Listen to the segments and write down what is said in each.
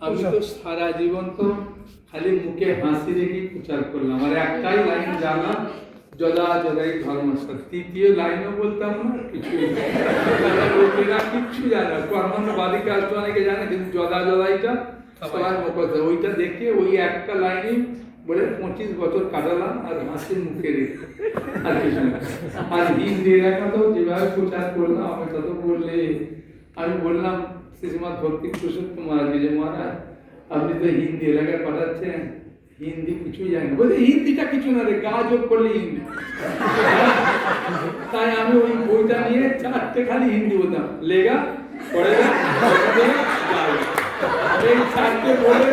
আমি তো সারা জীবন তো খালি মুখে হাসি রেখেই প্রচার করলাম, আর একটাই লাইন জানলাম, যদা যদাই ধর্মস্থ। তৃতীয় লাইনও বলতাম না, কিছুই লোকেরা কিচ্ছু জানে না। কর্মণ্যবাদী কাজ তো অনেকে জানে, কিন্তু যদা যদাইটা সবার মুখে, ওইটা দেখে ওই একটা লাইনই বলে 25 বছর কাটালাম, আর হাসি মুখে রেখে, আর কিছু না। আর হিন্দি এলাকাতেও যেভাবে প্রচার করলাম, আমি তত বললে আমি বললাম শ্রীমৎ ভক্তি পুরুষোত্তম মহারাজকে, যে মহারাজ আপনি তো হিন্দি এলাকায় পাঠাচ্ছেন, হিন্দি কিছুই জানি না। বলতে হিন্দিটা কিছু না রে, গা যোগ করলে হিন্দি। তাই আমি ওই বইটা নিয়ে 4টে খালি হিন্দি বলতাম, লেগা পড়ে যা, এই 4টে বলে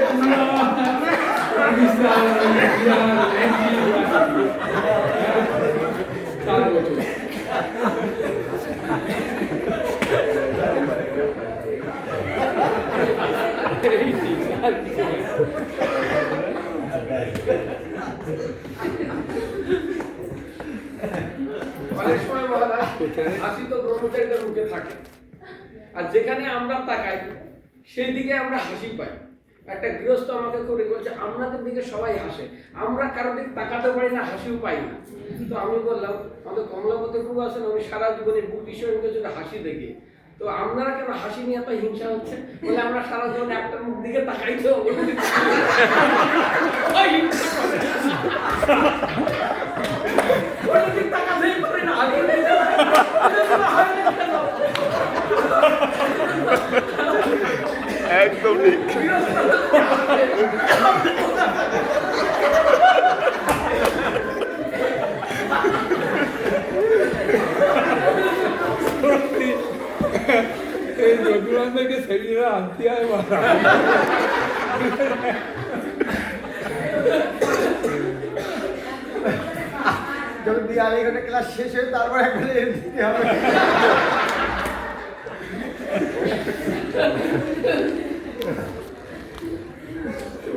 অনেক সময় মহারাজ হাসি তো ব্রহ্মচারীদের মুখে থাকে, আর যেখানে আমরা তাকাই সেই দিকে আমরা হাসি পাই। একটা গৃহস্থ আমাকে করে বলছে, আপনাদের দিকে সবাই হাসে, আমরা কারোর দিকে তাকাতে পারি না, হাসিও পাই না। তো আমি বললাম, আমাদের কমলাপতি প্রভু আছেন, আমি সারা জীবনে বুক ঈশ্বরের জন্য হাসি দেখি, তো আপনারা কেন হাসি নিয়ে এত হিংসা হচ্ছে? বলে আমরা সারা জীবনে একটা মুখ দিকে তাকাই তো একদম ঠিক। এই যদুরামকে সেদিন আনতে হয় মারা। যখন দিয়ে আড়াই ঘন্টা ক্লাস শেষ হয়ে তারপর একটা দিতে হবে।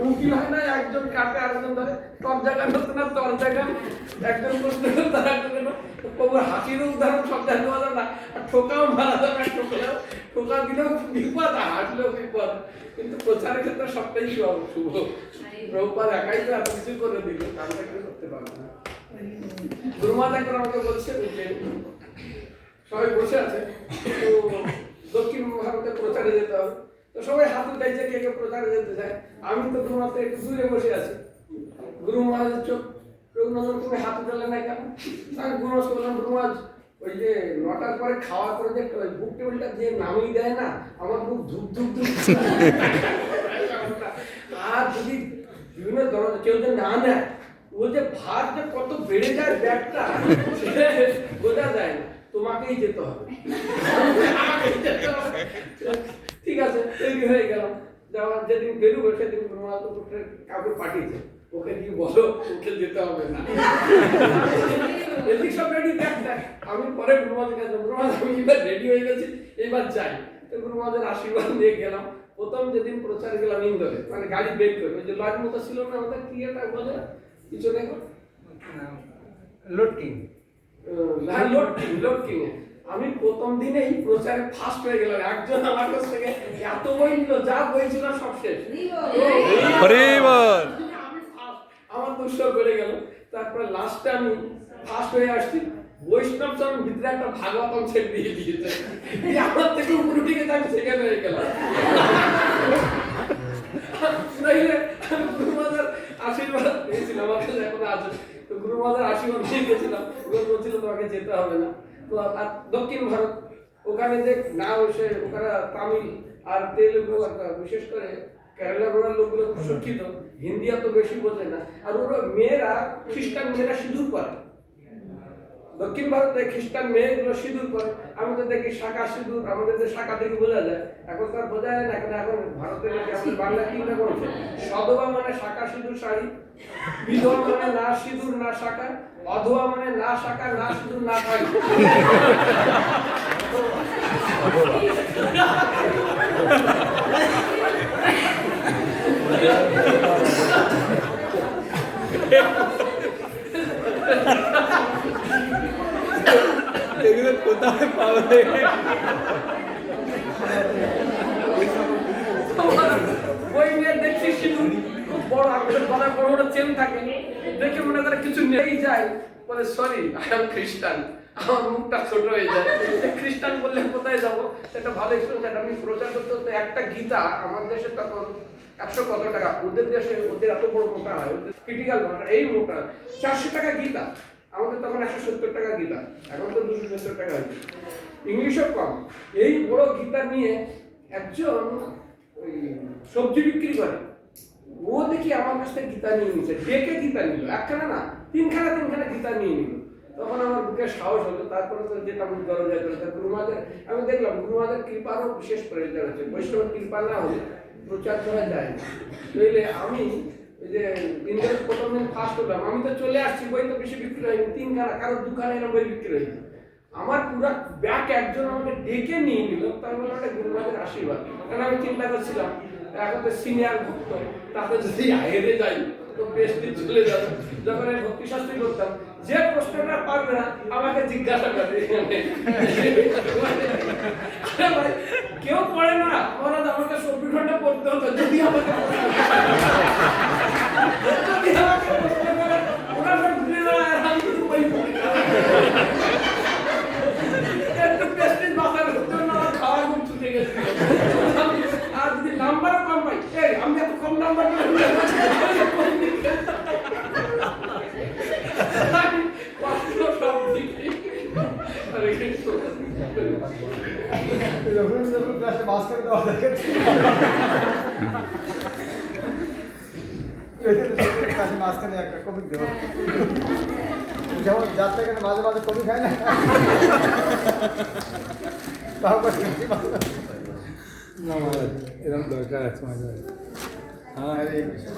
উকিল হয় না, একজন কাটে আরেকজন ধরে, তোর জায়গা নতুন আর তোর জায়গা, একজন প্রশ্ন তার একজন প্রভুর হাসিরও উদাহরণ সব জানতে পারলাম না, আর ঠোকাও মারা যাবে, ঠোকা দিলেও বিপদ, আর হাসলেও বিপদ। কিন্তু প্রচারের ক্ষেত্রে সবটাই শুভ। প্রভুপাদ একাই তো এত কিছু করে দিল, আমরা কেউ করতে পারবো না। গুরুমাতা করে আমাকে বলছে যে সবাই বসে আছে, তো দক্ষিণ ভারতে প্রচারে যেতে হবে, তো সবাই হাত উঠাইছে, কে কে প্রচারে যেতে চায়। আমি তো গুরুমাতা একটু দূরে বসে আছি। গুরু মহারাজের চোখ, রঘুনন্দন তুমি হাত উঠালে না কেন? আমি গুরুমাজ বললাম, গুরুমাজ ওই যে 9টার পরে খাওয়ার পরে যে বুক টেবিলটা যে নামিয়ে দেয় না, আমার বুক ধুপ ধুপ ধুপ। আর যদি বিভিন্ন দরজা কেউ যে না নেয়, ও যে ভাত যে কত বেড়ে যায় ব্যাগটা, বোঝা যায় না, তোমাকেই যেতে হবে। ঠিক আছে, তৈরি হয়ে গেলাম। যেদিন বেরোবো সেদিন কাউকে পাঠিয়েছে, ওকে দিয়ে বলো ওকে যেতে হবে না। সব রেডি ব্যাগটা। আমি পরে গুরুমাদের কাছে, গুরুমাদ আমি এবার রেডি হয়ে গেছি, এবার যাই। তো গুরুমাদের আশীর্বাদ নিয়ে গেলাম। প্রথম যেদিন প্রচার গেলাম ইন্দোরে, মানে গাড়ি বের করে, ওই যে লরির মতো ছিল না আমাদের, কি একটা বলে কিছু দেখো, লোডকিং। লোডকিং। আমি প্রথম দিনেই প্রচারে ফার্স্ট হয়ে গেলাম। একজন আমার কাছ থেকে এত বই নিল, যা বই ছিল সব শেষ। আমার দুঃসর বেড়ে গেল। তারপরে লাস্টে আমি ফার্স্ট হয়ে আসছি। বৈষ্ণব স্বামী ভিতরে একটা ভাগবতম ছেড়ে দিয়ে দিয়েছে, আমার থেকে উপরে দিকে আমি সেকেন্ড হয়ে গেলাম। গুরুমাতার আশীর্বাদ পেয়েছিলাম, আমার কাছে এখন আছে। তো গুরুমাতার আশীর্বাদ নিয়ে গেছিলাম, বলছিল তোমাকে যেতে হবে না। তো আর দক্ষিণ ভারত, ওখানে যে না বসে ওখানে তামিল আর তেলুগু, বিশেষ করে কেরালার লোকগুলো খুব শিক্ষিত, হিন্দি এত বেশি বোঝে না। আর ওরা মেয়েরা, খ্রিস্টান মেয়েরা সিঁদুর পরে। দক্ষিণ ভারতে খ্রিস্টান মেয়েগুলো সিঁদুর পরে। আমি তো দেখি শাখা সিঁদুর, আমাদের যে শাখা থেকে বোঝা যায়, এখন তার বোঝা যায় না। এখন ভারতের আমাদের বাংলা কিনতে করেছে, সধবা মানে শাখা সিঁদুর শাড়ি, বিধবা মানে না সিঁদুর না শাখা, অধবা মানে না শাখা না সিঁদুর না শাড়ি। এগুলো কোথায় পাওয়া যায়? ওই নিয়ে দেখছি সিঁদুর খুব বড় আঙুলের গলায় বড় বড় চেন থাকে, দেখে মনে করে কিছু নেই যায়, বলে সরি আই এম খ্রিস্টান, আমার মুখটা ছোট হয়ে যায়। খ্রিস্টান বললে কোথায় যাবো, সেটা ভালো এক্সপিরিয়েন্স। আমি প্রচার করতে করতে একটা গীতা আমার দেশে তখন 100 কত টাকা, ওদের দেশে ওদের এত বড় মোটা হয়, ওদের ক্রিটিক্যাল মোটা, এই মোটা 400 টাকা গীতা, আমাদের তখন 170 টাকা গীতা, এখন তো 270 টাকা হয়েছে, ইংলিশও কম। এই বড় গীতা নিয়ে একজন ওই সবজি বিক্রি করে, ও দেখি আমার কাছ থেকে গীতা নিয়ে নিচ্ছে, ডেকে গীতা নিল, একখানা না তিনখানা গীতা নিয়ে নিল। তখন আমার বুকে সাহস হলো, তারপরে তো যেটা আমি দরজায় করে গুরুমাদের আমি দেখলাম গুরুমাদের কৃপারও বিশেষ প্রয়োজন আছে, বৈষ্ণবের কৃপা না হলে প্রচার করা যায় না। নইলে আমি ওই যে ইন্ডিয়ার প্রথম দিন ফার্স্ট হলাম, আমি তো চলে আসছি, বই তো বেশি বিক্রি হয়নি, 3খানা, কারো 2খানা এরকম বই বিক্রি হয়নি। আমার পুরো ব্যাগ একজন আমাকে ডেকে নিয়ে নিল, তার মানে ওটা গুরুমাদের আশীর্বাদ। কারণ আমি চিন্তা করছিলাম এখন তো সিনিয়র ভক্ত, তাতে যদি হেরে যাই তো বেশি চলে যাবে। যখন আমি ভক্তি শাস্ত্রী করতাম, যে প্রশ্নটা পারবে না আমাকে জিজ্ঞাসা করে, কেউ পড়ে না, ওরা আমাকে 24 ঘন্টা পড়তে হতো যদি আমাকে প্রশ্ন করে, ওরা সব ভুলে যায় আর আমি শুধু বই পড়ি। একটু প্রেস্টিজ বাঁচার জন্য আমার খাওয়া খুব ছুটে গেছে। আর যদি নাম্বার কম পাই, এই আমি এত কম নাম্বার রবীন্দ্র ক্লাসে বাস করে দেওয়া থাকে, ক্লাসে মাঝখানে একটা কবি দেওয়া, যেমন যাত্রা কেন মাঝে মাঝে কবি খায় না, না মহারাজ, এরকম দরকার আছে মাঝে মাঝে। হ্যাঁ, হরে কৃষ্ণ।